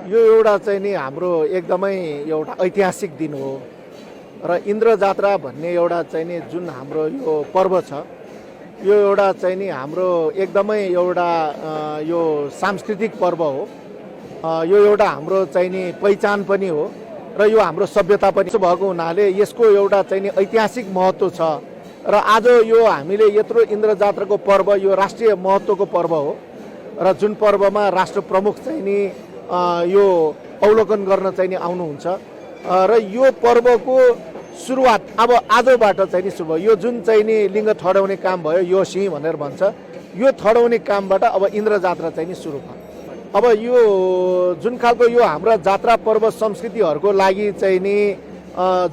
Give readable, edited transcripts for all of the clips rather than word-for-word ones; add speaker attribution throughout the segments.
Speaker 1: यो एउटा चाहिँ नि हाम्रो एकदमै एउटा ऐतिहासिक दिन हो र इन्द्र जात्रा भन्ने एउटा चाहिँ नि जुन हाम्रो यो पर्व छ यो एउटा चाहिँ नि हाम्रो एकदमै एउटा यो सांस्कृतिक पर्व हो। यो एउटा हाम्रो चाहिँ नि पहिचान पनि हो र यो हाम्रो सभ्यता पनि भएको हुनाले यसको एउटा चाहिँ नि ऐतिहासिक महत्त्व छ र आज यो हामीले यत्रो इन्द्र जात्राको पर्व यो राष्ट्रिय महत्त्वको पर्व हो र जुन पर्वमा राष्ट्र प्रमुख चाहिँ नि यो अवलोकन गर्न चाहिँ नि आउनुहुन्छ र यो पर्वको सुरुवात अब आजबाट चाहिँ नि सुरु भयो। यो जुन चाहिँ नि लिङ्ग ठडाउने काम भयो यो सिंह भनेर भन्छ, यो ठडाउने कामबाट अब इन्द्र जात्रा चाहिँ नि सुरु भयो। अब यो जुन खालको यो हाम्रा जात्रा पर्व संस्कृतिहरूको लागि चाहिँ नि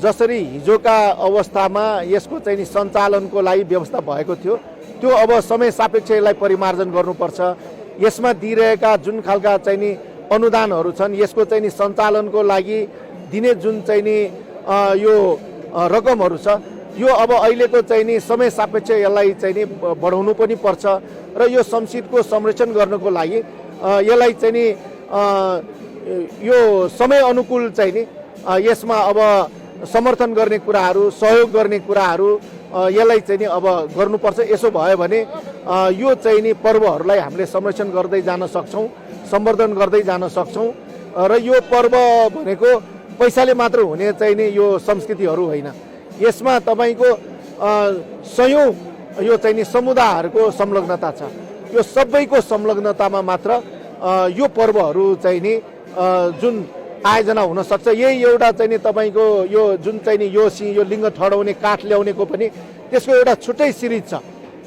Speaker 1: जसरी हिजोका अवस्थामा यसको चाहिँ नि सञ्चालनको लागि व्यवस्था भएको थियो त्यो अब समय सापेक्ष यसलाई परिमार्जन गर्नुपर्छ। यसमा दिइरहेका जुन खालका चाहिँ नि अनुदानहरू छन् यसको चाहिँ नि सञ्चालनको लागि दिने जुन चाहिँ नि यो रकमहरू छ यो अब अहिलेको चाहिँ नि समय सापेक्ष यसलाई चाहिँ नि बढाउनु पनि पर्छ र यो संस्कृतिको संरक्षण गर्नको लागि यसलाई चाहिँ नि यो समय अनुकूल चाहिँ नि यसमा अब समर्थन गर्ने कुराहरू सहयोग गर्ने कुराहरू यसलाई चाहिँ नि अब गर्नुपर्छ। यसो भयो भने यो चाहिँ नि पर्वहरूलाई हामीले संरक्षण गर्दै जान सक्छौँ, सम्वर्धन गर्दै जान सक्छौँ र यो पर्व भनेको पैसाले मात्र हुने चाहिँ नि यो संस्कृतिहरू होइन। यसमा तपाईँको सयौँ यो चाहिँ नि समुदायहरूको संलग्नता छ। यो सबैको संलग्नतामा मात्र यो पर्वहरू चाहिँ नि जुन आयोजना हुन सक्छ। यही एउटा चाहिँ नि तपाईँको यो जुन चाहिँ नि यो सिंह यो लिङ्ग ठडाउने काठ ल्याउनेको पनि त्यसको एउटा छुट्टै सिरिज छ।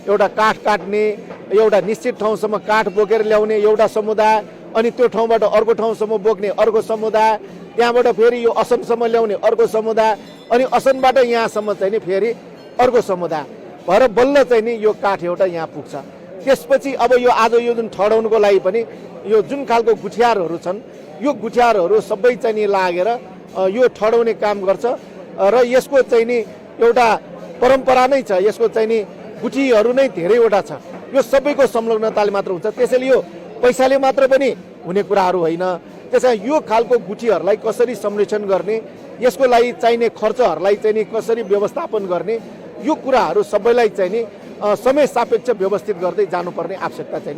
Speaker 1: एउटा काठ काट्ने, एउटा निश्चित ठाउँसम्म काठ बोकेर ल्याउने एउटा समुदाय, अनि त्यो ठाउँबाट अर्को ठाउँसम्म बोक्ने अर्को समुदाय, त्यहाँबाट फेरि यो असनसम्म ल्याउने अर्को समुदाय, अनि असनबाट यहाँसम्म चाहिँ नि फेरि अर्को समुदाय भएर बल्ल चाहिँ नि यो काठ एउटा यहाँ पुग्छ। त्यसपछि अब यो आज यो जुन ठडाउनुको लागि पनि यो जुन खालको गुठियारहरू छन् यो गुठियारहरू सबै चाहिँ नि लागेर यो ठडाउने काम गर्छ र यसको चाहिँ नि एउटा परम्परा नै छ। यसको चाहिँ नि गुठीहरू नै धेरैवटा छ। यो सबैको संलग्नताले मात्र हुन्छ। त्यसैले यो पैसाले मात्र पनि हुने कुराहरू होइन। त्यसैले यो खालको गुठीहरूलाई कसरी संरक्षण गर्ने, यसको लागि चाहिने खर्चहरूलाई चाहिँ नि कसरी व्यवस्थापन गर्ने, यो कुराहरू सबैलाई चाहिँ नि समय सापेक्ष व्यवस्थित गर्दै जानुपर्ने आवश्यकता चाहिँ